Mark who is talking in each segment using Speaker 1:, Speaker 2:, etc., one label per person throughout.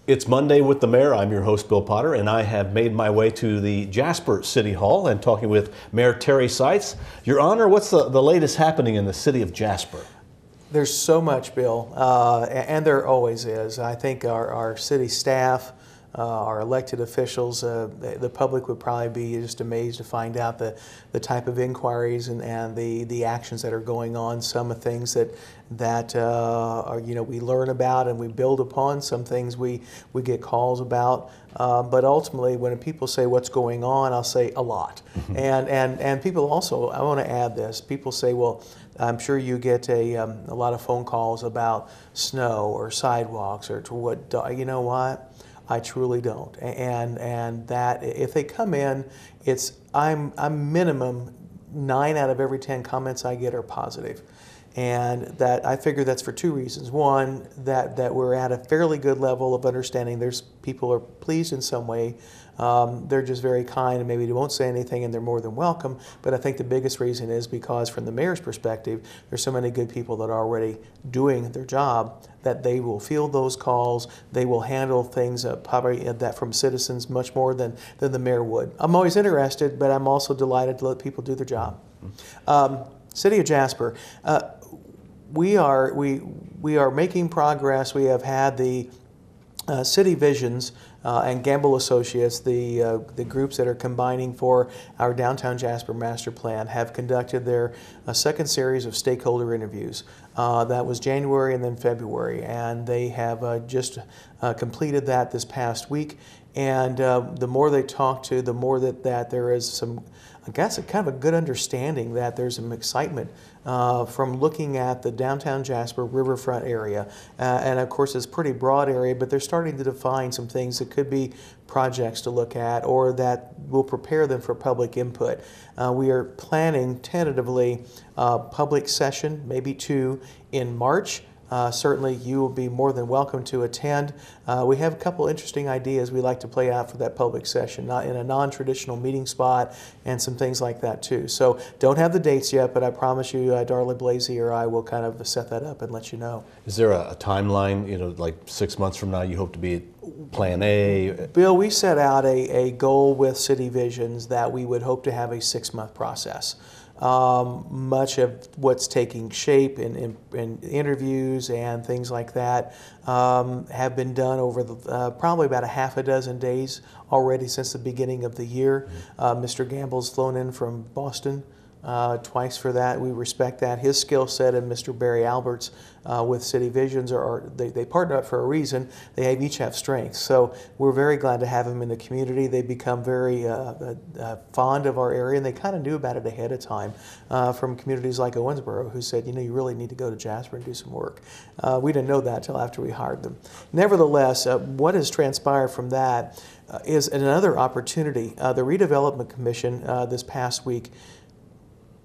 Speaker 1: It's Monday with the Mayor. I'm your host, Bill Potter, and I have made my way to the Jasper City Hall and talking with Mayor Terry Seitz. Your Honor, what's the latest happening in the city of Jasper?
Speaker 2: There's so much, Bill, and there always is. I think our city staff, our elected officials, the public would probably be just amazed to find out the type of inquiries and the actions that are going on. Some of things that are, we learn about and we build upon. Some things we get calls about. But ultimately, when people say what's going on, I'll say a lot. And people also, I want to add this. People say, well, I'm sure you get a lot of phone calls about snow or sidewalks or to what. You know what? I truly don't. And that if they come in, I'm minimum 9 out of every 10 comments I get are positive. And that I figure that's for two reasons. One, that we're at a fairly good level of understanding. There's people are pleased in some way. They're just very kind and maybe they won't say anything and they're more than welcome. But I think the biggest reason is because from the mayor's perspective, there's so many good people that are already doing their job that they will field those calls. They will handle things probably that from citizens much more than the mayor would. I'm always interested, but I'm also delighted to let people do their job. City of Jasper. We are making progress. We have had the City Visions and Gamble Associates, the groups that are combining for our Downtown Jasper Master Plan, have conducted their second series of stakeholder interviews. That was January and then February, and they have just completed that this past week. And the more they talk to, the more that there is some, I guess, kind of a good understanding that there's some excitement from looking at the downtown Jasper riverfront area. And of course, it's a pretty broad area, but they're starting to define some things that could be projects to look at or that will prepare them for public input. We are planning tentatively public session, maybe 2, in March. Certainly you will be more than welcome to attend. We have a couple interesting ideas we like to play out for that public session, not in a non-traditional meeting spot and some things like that too. So don't have the dates yet, but I promise you Darla Blasey or I will kind of set that up and let you know.
Speaker 1: Is there a timeline, like 6 months from now you hope to be at Plan A?
Speaker 2: Bill, we set out a goal with City Visions that we would hope to have a 6-month process. Much of what's taking shape in interviews and things like that have been done over probably about a half a dozen days already since the beginning of the year. Mr. Gamble's flown in from Boston twice for that. We respect that. His skill set and Mr. Barry Alberts with City Visions they partner up for a reason. They each have strengths. So we're very glad to have them in the community. They become very fond of our area, and they kind of knew about it ahead of time from communities like Owensboro, who said, you really need to go to Jasper and do some work. We didn't know that until after we hired them. Nevertheless, what has transpired from that is another opportunity. The Redevelopment Commission this past week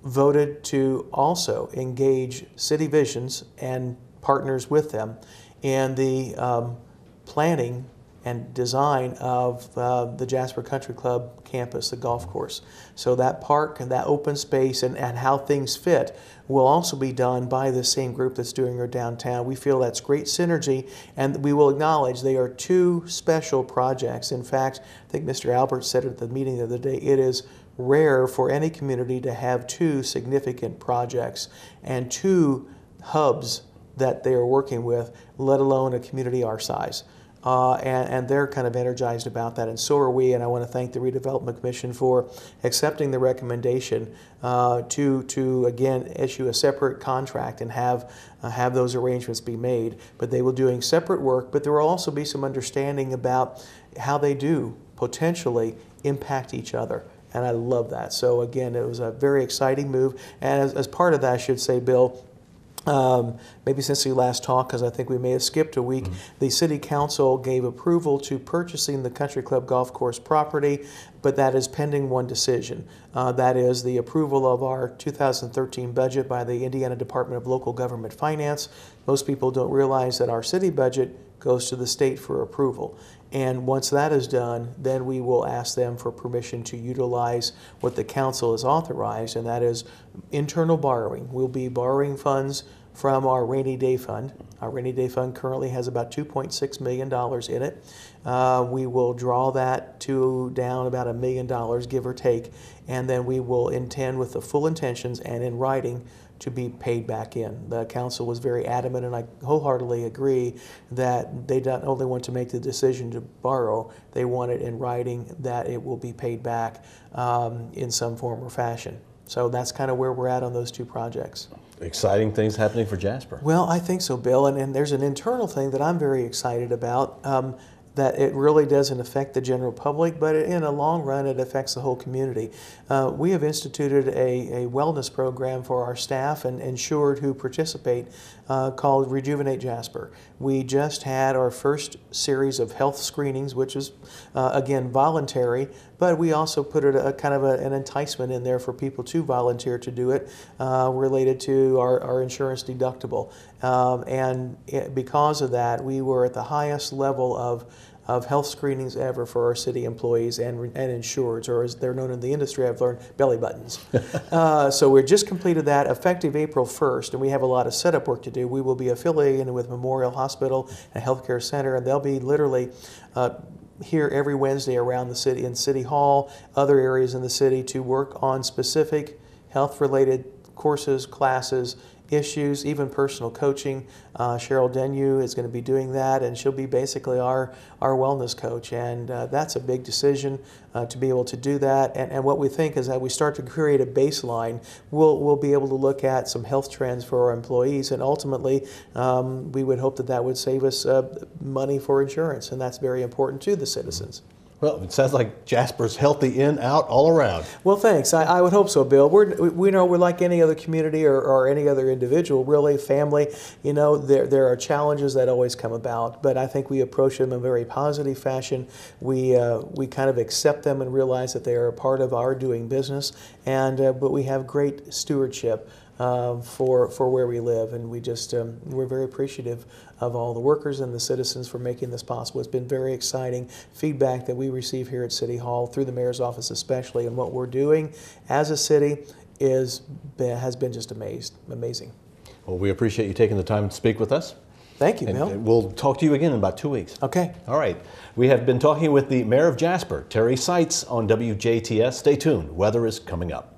Speaker 2: voted to also engage City Visions and partners with them in the planning and design of the Jasper Country Club campus, the golf course. So that park and that open space and how things fit will also be done by the same group that's doing our downtown. We feel that's great synergy, and we will acknowledge they are two special projects. In fact, I think Mr. Albert said at the meeting the other day, it is rare for any community to have two significant projects and two hubs that they are working with, let alone a community our size. And they're kind of energized about that, and so are we. And I want to thank the Redevelopment Commission for accepting the recommendation to again issue a separate contract and have those arrangements be made. But they will be doing separate work. But there will also be some understanding about how they do potentially impact each other. And I love that. So again, it was a very exciting move. And as part of that, I should say, Bill, maybe since we last talked, because I think we may have skipped a week, the City Council gave approval to purchasing the Country Club Golf Course property, but that is pending one decision. That is the approval of our 2013 budget by the Indiana Department of Local Government Finance. Most people don't realize that our city budget goes to the state for approval. And once that is done, then we will ask them for permission to utilize what the council has authorized, and that is internal borrowing. We'll be borrowing funds from our rainy day fund. Our rainy day fund currently has about $2.6 million in it. We will draw that down about $1 million, give or take, and then we will intend with the full intentions and in writing to be paid back in. The council was very adamant, and I wholeheartedly agree that they don't only want to make the decision to borrow, they want it in writing that it will be paid back in some form or fashion. So that's kind of where we're at on those two projects.
Speaker 1: Exciting things happening for Jasper.
Speaker 2: Well, I think so, Bill, and there's an internal thing that I'm very excited about. That it really doesn't affect the general public, but in a long run, it affects the whole community. We have instituted a wellness program for our staff and insured who participate called Rejuvenate Jasper. We just had our first series of health screenings, which is, again, voluntary, but we also put an enticement in there for people to volunteer to do it related to our insurance deductible. Because of that, we were at the highest level of health screenings ever for our city employees and insureds, or as they're known in the industry, I've learned, belly buttons. So we just completed that effective April 1st, and we have a lot of setup work to do. We will be affiliated with Memorial Hospital and Healthcare Center, and they'll be literally here every Wednesday around the city, in City Hall, other areas in the city, to work on specific health-related courses, classes, issues, even personal coaching. Cheryl Denyu is going to be doing that, and she'll be basically our wellness coach. And that's a big decision to be able to do that. And what we think is that we start to create a baseline. We'll be able to look at some health trends for our employees, and ultimately we would hope that that would save us money for insurance, and that's very important to the citizens.
Speaker 1: Well, it sounds like Jasper's healthy in, out, all around.
Speaker 2: Well, thanks. I would hope so, Bill. We know we're like any other community or any other individual, really, family. You know, there are challenges that always come about, but I think we approach them in a very positive fashion. We kind of accept them and realize that they are a part of our doing business, and but we have great stewardship for where we live, and we're very appreciative of all the workers and the citizens for making this possible. It's been very exciting feedback that we receive here at City Hall through the mayor's office especially, and what we're doing as a city has been just amazing.
Speaker 1: Well, we appreciate you taking the time to speak with us.
Speaker 2: Thank you, Bill.
Speaker 1: And we'll talk to you again in about 2 weeks.
Speaker 2: Okay.
Speaker 1: All right. We have been talking with the Mayor of Jasper, Terry Seitz, on WJTS. Stay tuned. Weather is coming up.